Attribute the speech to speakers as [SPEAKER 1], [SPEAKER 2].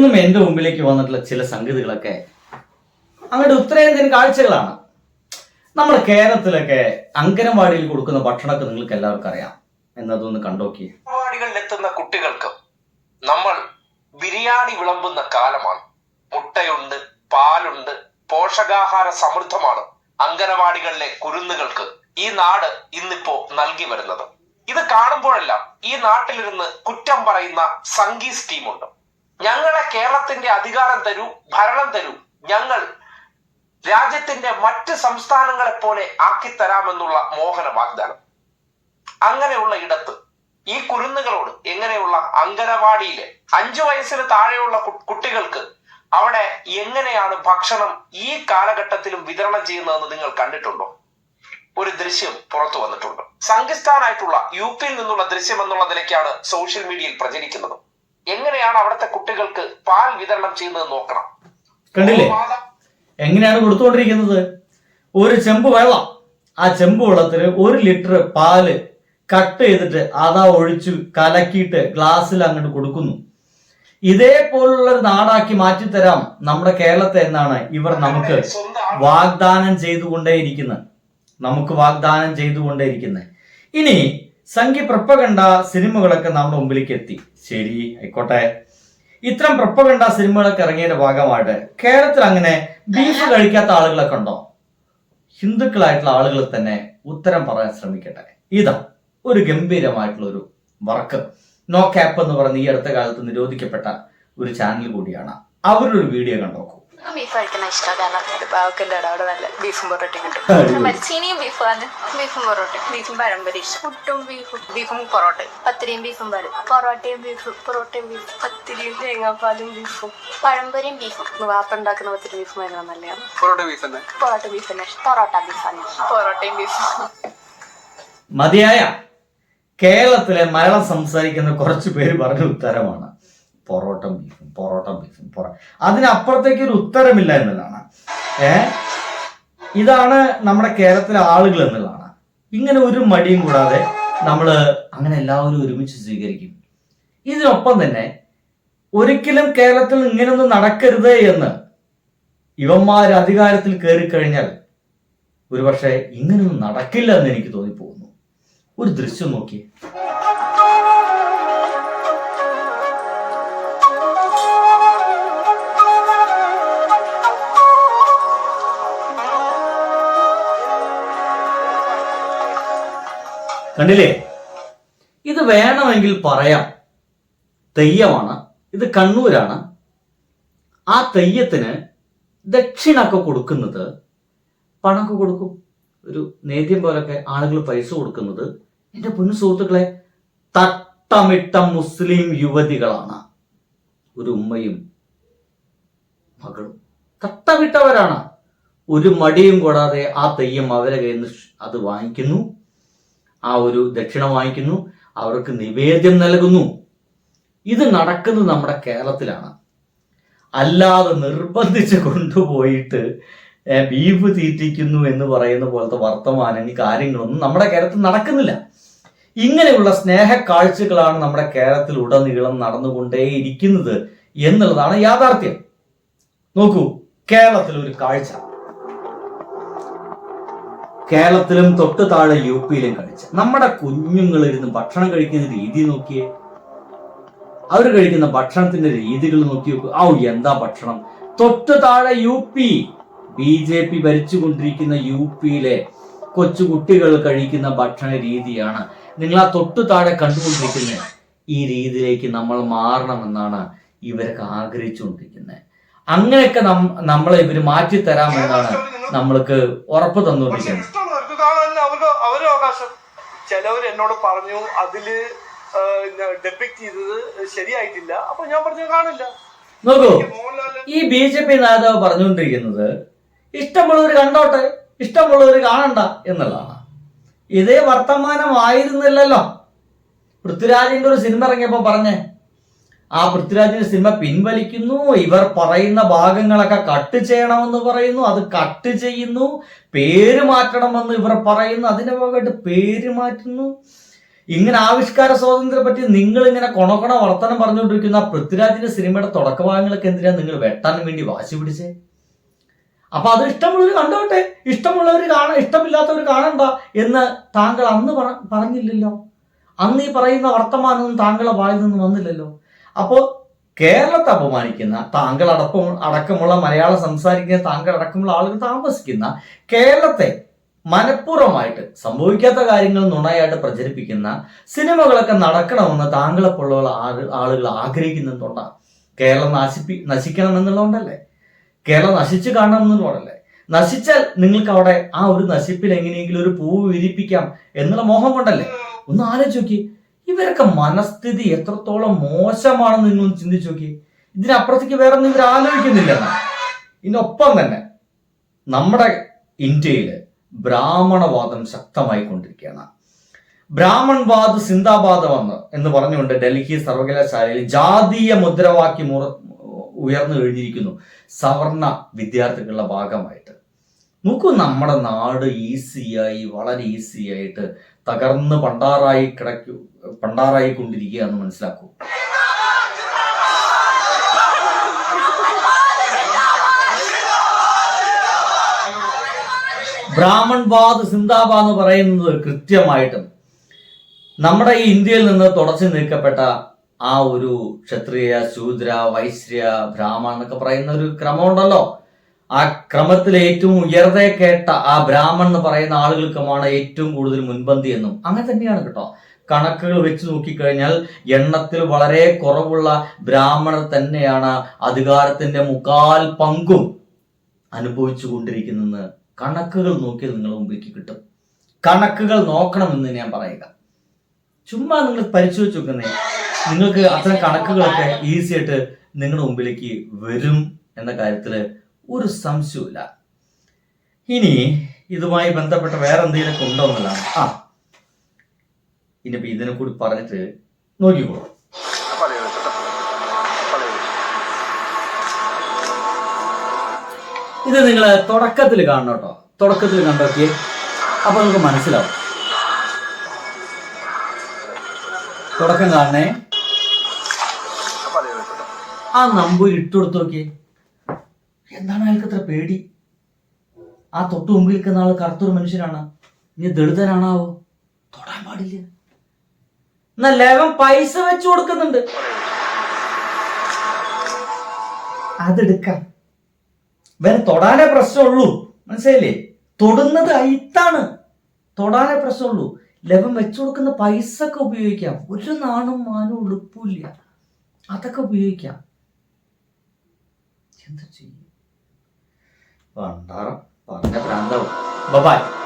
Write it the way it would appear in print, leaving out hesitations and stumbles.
[SPEAKER 1] ഇന്നും എൻ്റെ മുമ്പിലേക്ക് വന്നിട്ടുള്ള ചില സംഗതികളൊക്കെ അങ്ങോട്ട് ഉത്തരേന്ത്യൻ കാഴ്ചകളാണ്. നമ്മുടെ കേരളത്തിലൊക്കെ അംഗനവാടിയിൽ കൊടുക്കുന്ന ഭക്ഷണമൊക്കെ നിങ്ങൾക്ക് എല്ലാവർക്കും അറിയാം എന്നതൊന്ന് കണ്ടോക്കി.
[SPEAKER 2] അംഗനവാടികളിലെത്തുന്ന കുട്ടികൾക്ക് നമ്മൾ ബിരിയാണി വിളമ്പുന്ന കാലമാണ്. മുട്ടയുണ്ട്, പാലുണ്ട്, പോഷകാഹാര സമൃദ്ധമാണ് അംഗനവാടികളിലെ കുരുന്നുകൾക്ക് ഈ നാട് ഇന്നിപ്പോ നൽകി വരുന്നത്. ഇത് കാണുമ്പോഴെല്ലാം ഈ നാട്ടിലിരുന്ന് കുറ്റം പറയുന്ന സംഘീസ് ടീമുണ്ട്. ഞങ്ങളെ കേരളത്തിന്റെ അധികാരം തരൂ, ഭരണം തരൂ, ഞങ്ങൾ രാജ്യത്തിന്റെ മറ്റ് സംസ്ഥാനങ്ങളെ പോലെ ആക്കിത്തരാമെന്നുള്ള മോഹന വാഗ്ദാനം. അങ്ങനെയുള്ള ഇടത്ത് ഈ കുരുന്നുകളോട് എങ്ങനെയുള്ള അംഗനവാടിയിലെ 5 വയസ്സിന് താഴെയുള്ള കുട്ടികൾക്ക് അവിടെ എങ്ങനെയാണ് ഭക്ഷണം ഈ കാലഘട്ടത്തിലും വിതരണം ചെയ്യുന്നതെന്ന് നിങ്ങൾ കണ്ടിട്ടുണ്ടോ? ഒരു ദൃശ്യം പുറത്തു വന്നിട്ടുണ്ട്. സംഘിസ്ഥാനായിട്ടുള്ള യുപിയിൽ നിന്നുള്ള ദൃശ്യം എന്നുള്ള നിലയ്ക്കാണ് സോഷ്യൽ മീഡിയയിൽ പ്രചരിക്കുന്നത്. എങ്ങനെയാണ് അവിടുത്തെ കുട്ടികൾക്ക് പാൽ വിതരണം ചെയ്യുന്നത് നോക്കണം.
[SPEAKER 1] കണ്ടില്ലേ എങ്ങനെയാണ് കൊടുത്തുകൊണ്ടിരിക്കുന്നത്? ഒരു ചെമ്പ് വെള്ളം, ആ ചെമ്പ് വെള്ളത്തിൽ 1 ലിറ്റർ പാല് കട്ട് ചെയ്തിട്ട് അതാ ഒഴിച്ചു കലക്കിയിട്ട് ഗ്ലാസ്സിൽ അങ്ങോട്ട് കൊടുക്കുന്നു. ഇതേപോലുള്ള ഒരു നാടാക്കി മാറ്റിത്തരാം നമ്മുടെ കേരളത്തെ എന്നാണ് ഇവർ നമുക്ക് വാഗ്ദാനം ചെയ്തുകൊണ്ടേയിരിക്കുന്നത്. ഇനി സംഘി പ്രൊപ്പഗണ്ട സിനിമകളൊക്കെ നമ്മുടെ മുമ്പിലേക്ക് എത്തി. ശരി, ആയിക്കോട്ടെ. ഇത്തരം പ്രൊപ്പഗണ്ട സിനിമകളൊക്കെ ഇറങ്ങിയതിന്റെ ഭാഗമായിട്ട് കേരളത്തിൽ അങ്ങനെ ബീഫ് കഴിക്കാത്ത ആളുകളൊക്കെ ഉണ്ടോ? ഹിന്ദുക്കളായിട്ടുള്ള ആളുകൾ തന്നെ ഉത്തരം പറയാൻ ശ്രമിക്കട്ടെ. ഇതാ ഒരു ഗംഭീരമായിട്ടുള്ള ഒരു വർക്ക്. നോ ക്യാപ്പ് എന്ന് പറഞ്ഞ ഈ അടുത്ത കാലത്ത് നിരോധിക്കപ്പെട്ട ഒരു ചാനൽ കൂടിയാണ്. അവരുടെ ഒരു വീഡിയോ കണ്ടോക്കൂ.
[SPEAKER 3] ബീഫ് കഴിക്കുന്ന ഇഷ്ടമാണ്. കാരണം പാവക്കൻ്റെ അവിടെ നല്ല ബീഫും പൊറോട്ടയും കിട്ടും. മരിച്ചീനിയും ബീഫാണ്, ബീഫും പൊറോട്ടയും, ബീഫും പഴംപൊരി ഇഷ്ടം. പുട്ടും ബീഫും പൊറോട്ടയും, പത്തിരിയും ബീഫും പാലും, പൊറോട്ടയും ബീഫ്, പത്തിരിയും തേങ്ങാപ്പാലും ബീഫും, പഴംപൊരിയും ബീഫും. വാപ്പ ഉണ്ടാക്കുന്ന പത്തിരി ബീഫും ഭയങ്കര നല്ലതാണ്. പൊറോട്ട ബീഫ് തന്നെ പൊറോട്ടയും ബീഫും.
[SPEAKER 1] മതിയായ കേരളത്തിലെ മലയാളം സംസാരിക്കുന്ന കുറച്ചു പേര് പറഞ്ഞ ഉത്തരമാണ് പൊറോട്ട ബീഫും. അതിനപ്പുറത്തേക്ക് ഒരു ഉത്തരമില്ല എന്നുള്ളതാണ്. ഇതാണ് നമ്മുടെ കേരളത്തിലെ ആളുകൾ എന്നുള്ളതാണ്. ഇങ്ങനെ ഒരു മടിയും കൂടാതെ നമ്മൾ അങ്ങനെ എല്ലാവരും ഒരുമിച്ച് സ്വീകരിക്കും. ഇതിനൊപ്പം തന്നെ ഒരിക്കലും കേരളത്തിൽ ഇങ്ങനൊന്നും നടക്കരുത് എന്ന് ഇവന്മാർ അധികാരത്തിൽ കയറി കഴിഞ്ഞാൽ ഒരുപക്ഷെ ഇങ്ങനൊന്നും നടക്കില്ല എന്ന് എനിക്ക് തോന്നിപ്പോകുന്നു. ഒരു ദൃശ്യം നോക്കി. കണ്ടില്ലേ? ഇത് വേണമെങ്കിൽ പറയാം തെയ്യമാണ്. ഇത് കണ്ണൂരാണ്. ആ തെയ്യത്തിന് ദക്ഷിണൊക്കെ കൊടുക്കുന്നത്, പണമൊക്കെ കൊടുക്കും. ഒരു നേദ്യം പോലൊക്കെ ആളുകൾ പൈസ കൊടുക്കുന്നത് എൻ്റെ പൊന്നു സുഹൃത്തുക്കളെ തട്ടമിട്ട മുസ്ലിം യുവതികളാണ്. ഒരു ഉമ്മയും മകളും തട്ടമിട്ടവരാണ്. ഒരു മടിയും കൂടാതെ ആ തെയ്യം അവരെ കയ്യിൽ നിന്ന് അത് വാങ്ങിക്കുന്നു. ആ ഒരു ദക്ഷിണ വാങ്ങിക്കുന്നു, അവർക്ക് നിവേദ്യം നൽകുന്നു. ഇത് നടക്കുന്നത് നമ്മുടെ കേരളത്തിലാണ്. അല്ലാതെ നിർബന്ധിച്ച് കൊണ്ടുപോയിട്ട് ബീഫ് തീറ്റിക്കുന്നു എന്ന് പറയുന്ന പോലത്തെ വർത്തമാനങ്ങൾ, കാര്യങ്ങളൊന്നും നമ്മുടെ കേരളത്തിൽ നടക്കുന്നില്ല. ഇങ്ങനെയുള്ള സ്നേഹ കാഴ്ചകളാണ് നമ്മുടെ കേരളത്തിൽ ഉടനീളം നടന്നുകൊണ്ടേയിരിക്കുന്നത് എന്നുള്ളതാണ് യാഥാർത്ഥ്യം. നോക്കൂ, കേരളത്തിൽ ഒരു കാഴ്ച, കേരളത്തിലും തൊട്ട് താഴെ യുപിയിലും കഴിച്ച നമ്മുടെ കുഞ്ഞുങ്ങളിരുന്ന് ഭക്ഷണം കഴിക്കുന്ന രീതി നോക്കിയേ. അവർ കഴിക്കുന്ന ഭക്ഷണത്തിന്റെ രീതികൾ നോക്കി നോക്കൂ. എന്താ ഭക്ഷണം! തൊട്ട് താഴെ യുപി, BJP ഭരിച്ചുകൊണ്ടിരിക്കുന്ന യുപിയിലെ കൊച്ചു കുട്ടികൾ കഴിക്കുന്ന ഭക്ഷണ രീതിയാണ് നിങ്ങൾ ആ തൊട്ടു താഴെ കണ്ടുകൊണ്ടിരിക്കുന്ന ഈ രീതിയിലേക്ക് നമ്മൾ മാറണമെന്നാണ് ഇവരൊക്കെ ആഗ്രഹിച്ചുകൊണ്ടിരിക്കുന്നത്. അങ്ങനെയൊക്കെ നമ്മളെ ഇവര് മാറ്റിത്തരാമെന്നാണ് നമ്മൾക്ക് ഉറപ്പ് തന്നുകൊണ്ടിരിക്കുന്നത്.
[SPEAKER 4] അവരുടെ അവകാശം. ചിലവർ എന്നോട് പറഞ്ഞു അതില് ഡെപിക്ട് ചെയ്തത് ശരിയായിട്ടില്ല. അപ്പൊ ഞാൻ പറഞ്ഞു കാണില്ല.
[SPEAKER 1] നോക്കൂ, ഈ BJP നേതാവ് പറഞ്ഞുകൊണ്ടിരിക്കുന്നത് ഇഷ്ടമുള്ളവർ കണ്ടോട്ടെ, ഇഷ്ടമുള്ളവർ കാണണ്ട എന്നുള്ളതാണ്. ഇതേ വർത്തമാനമായിരുന്നില്ലല്ലോ പൃഥ്വിരാജിന്റെ ഒരു സിനിമ ഇറങ്ങിയപ്പോ പറഞ്ഞേ. ആ പൃഥ്വിരാജിന്റെ സിനിമ പിൻവലിക്കുന്നു, ഇവർ പറയുന്ന ഭാഗങ്ങളൊക്കെ കട്ട് ചെയ്യണമെന്ന് പറയുന്നു, അത് കട്ട് ചെയ്യുന്നു, പേര് മാറ്റണമെന്ന് ഇവർ പറയുന്നു, അതിന്റെ ഭാഗമായിട്ട് പേര് മാറ്റുന്നു. ഇങ്ങനെ ആവിഷ്കാര സ്വാതന്ത്ര്യത്തെ പറ്റി നിങ്ങൾ ഇങ്ങനെ കൊണക്കൊണ വർത്തനം പറഞ്ഞുകൊണ്ടിരിക്കുന്ന പൃഥ്വിരാജിന്റെ സിനിമയുടെ തുടക്കഭാഗങ്ങളൊക്കെ എന്തിനാ നിങ്ങൾ വെട്ടാൻ വേണ്ടി വാശി പിടിച്ചേ? അപ്പൊ അത് ഇഷ്ടമുള്ളവർ കണ്ടോട്ടെ, ഇഷ്ടമുള്ളവർ കാണാൻ, ഇഷ്ടമില്ലാത്തവർ കാണണ്ട എന്ന് താങ്കൾ അന്ന് പറഞ്ഞില്ലല്ലോ. അന്ന് ഈ പറയുന്ന വർത്തമാനമൊന്നും താങ്കളെ വായിൽ നിന്ന് വന്നില്ലല്ലോ. അപ്പോൾ കേരളത്തെ അപമാനിക്കുന്ന താങ്കൾ അടക്കമുള്ള മലയാളം സംസാരിക്കുന്ന താങ്കൾ അടക്കമുള്ള ആളുകൾ താമസിക്കുന്ന കേരളത്തെ മനഃപൂർവ്വമായിട്ട് സംഭവിക്കാത്ത കാര്യങ്ങൾ നുണയായിട്ട് പ്രചരിപ്പിക്കുന്ന സിനിമകളൊക്കെ നടക്കണമെന്ന് താങ്കളെപ്പോലുള്ള ആളുകൾ ആഗ്രഹിക്കുന്നുണ്ടോണ്ടാ? കേരളം നശിക്കണം എന്നുള്ളതുകൊണ്ടല്ലേ? കേരളം നശിച്ചു കാണണം എന്നുള്ളതല്ലേ? നശിച്ചാൽ നിങ്ങൾക്ക് അവിടെ ആ ഒരു നശിപ്പിൽ എങ്ങനെയെങ്കിലും ഒരു പൂവ് വിരിപ്പിക്കാം എന്നുള്ള മോഹം കൊണ്ടല്ലേ? ഒന്ന് ആലോചിച്ച് നോക്കി, ഇവരൊക്കെ മനസ്ഥിതി എത്രത്തോളം മോശമാണെന്ന് നിങ്ങളൊന്ന് ചിന്തിച്ചു നോക്കി. ഇതിനപ്പുറത്തേക്ക് വേറെ ഒന്നും ഇവർ ആലോചിക്കുന്നില്ല. ഇതിനൊപ്പം തന്നെ നമ്മുടെ ഇന്ത്യയിൽ ബ്രാഹ്മണവാദം ശക്തമായി കൊണ്ടിരിക്കുകയാണ്. ബ്രാഹ്മൺവാദ് സിന്ദാബാദ് എന്ന് പറഞ്ഞുകൊണ്ട് ഡൽഹി സർവകലാശാലയിൽ ജാതീയ മുദ്രാവാക്യം ഉയർന്നു കഴിഞ്ഞിരിക്കുന്നു സവർണ വിദ്യാർത്ഥികളുടെ ഭാഗമായിട്ട്. നോക്കൂ, നമ്മുടെ നാട് വളരെ ഈസി ആയിട്ട് തകർന്ന് പണ്ടാറായിക്കൊണ്ടിരിക്കുക എന്ന് മനസ്സിലാക്കൂ. ബ്രാഹ്മൺവാദ് സിന്ദാബാദ് എന്ന് പറയുന്നത് കൃത്യമായിട്ടും നമ്മുടെ ഈ ഇന്ത്യയിൽ നിന്ന് തുടച്ചു നീക്കപ്പെട്ട ആ ഒരു ക്ഷത്രിയ, ശൂദ്ര, വൈശ്യ, ബ്രാഹ്മണ എന്നൊക്കെ പറയുന്ന ഒരു ക്രമമുണ്ടല്ലോ. ആ ക്രമത്തിൽ ഏറ്റവും ഉയർന്നേ കേട്ട ആ ബ്രാഹ്മൺ എന്ന് പറയുന്ന ആളുകൾക്കുമാണ് ഏറ്റവും കൂടുതൽ മുൻപന്തി എന്നും അങ്ങനെ തന്നെയാണ് കേട്ടോ. കണക്കുകൾ വെച്ച് നോക്കിക്കഴിഞ്ഞാൽ എണ്ണത്തിൽ വളരെ കുറവുള്ള ബ്രാഹ്മണർ തന്നെയാണ് അധികാരത്തിന്റെ 3/4 പങ്കും അനുഭവിച്ചു കൊണ്ടിരിക്കുന്നെന്ന് കണക്കുകൾ നോക്കിയാൽ നിങ്ങളുടെ മുമ്പിലേക്ക് കിട്ടും. കണക്കുകൾ നോക്കണമെന്ന് ഞാൻ പറയുക. ചുമ്മാ നിങ്ങൾ പരിശോധിച്ച് നോക്കുന്നേ, നിങ്ങൾക്ക് അത്തരം കണക്കുകളൊക്കെ ഈസി ആയിട്ട് നിങ്ങളുടെ മുമ്പിലേക്ക് വരും എന്ന കാര്യത്തിൽ ഒരു സംശയമില്ല. ഇനി ഇതുമായി ബന്ധപ്പെട്ട വേറെ എന്തെങ്കിലുമൊക്കെ ഉണ്ടോ എന്നുള്ളതാണ്. ഇനിയിപ്പോ ഇതിനെ കൂടി പറഞ്ഞിട്ട് നോക്കിക്കോ. ഇത് നിങ്ങൾ തുടക്കത്തിൽ കാണണം കേട്ടോ. തുടക്കത്തിൽ കണ്ടോക്കിയേ, അപ്പൊ നിങ്ങൾക്ക് മനസ്സിലാവും. തുടക്കം കാണണേ. ആ നമ്പൂരി ഇട്ടുകൊടുത്ത് നോക്കിയേ. എന്താണ് അയാൾക്ക് അത്ര പേടി? ആ തൊട്ട് മുമ്പിൽ നിൽക്കുന്ന ആള് കറുത്തൊരു മനുഷ്യനാണ്. ഇനി ദളിതനാണാവോ? തൊടാൻ പാടില്ല. എന്നാ ലേവൻ പൈസ വെച്ചു കൊടുക്കുന്നുണ്ട്, അതെടുക്കാം. വേറെ തൊടാനേ പ്രശ്നമുള്ളൂ, മനസ്സിലായില്ലേ? തൊടുന്നത് അയിത്താണ്, തൊടാനേ പ്രശ്നമുള്ളൂ. ലെവൻ വെച്ചു കൊടുക്കുന്ന പൈസ ഒക്കെ ഉപയോഗിക്കാം. ഒരു നാണും മാനും ഉളുപ്പില്ല, അതൊക്കെ ഉപയോഗിക്കാം. എന്താ ചെയ്യും? പറഞ്ഞ പ്രാന്താവും. ബൈ.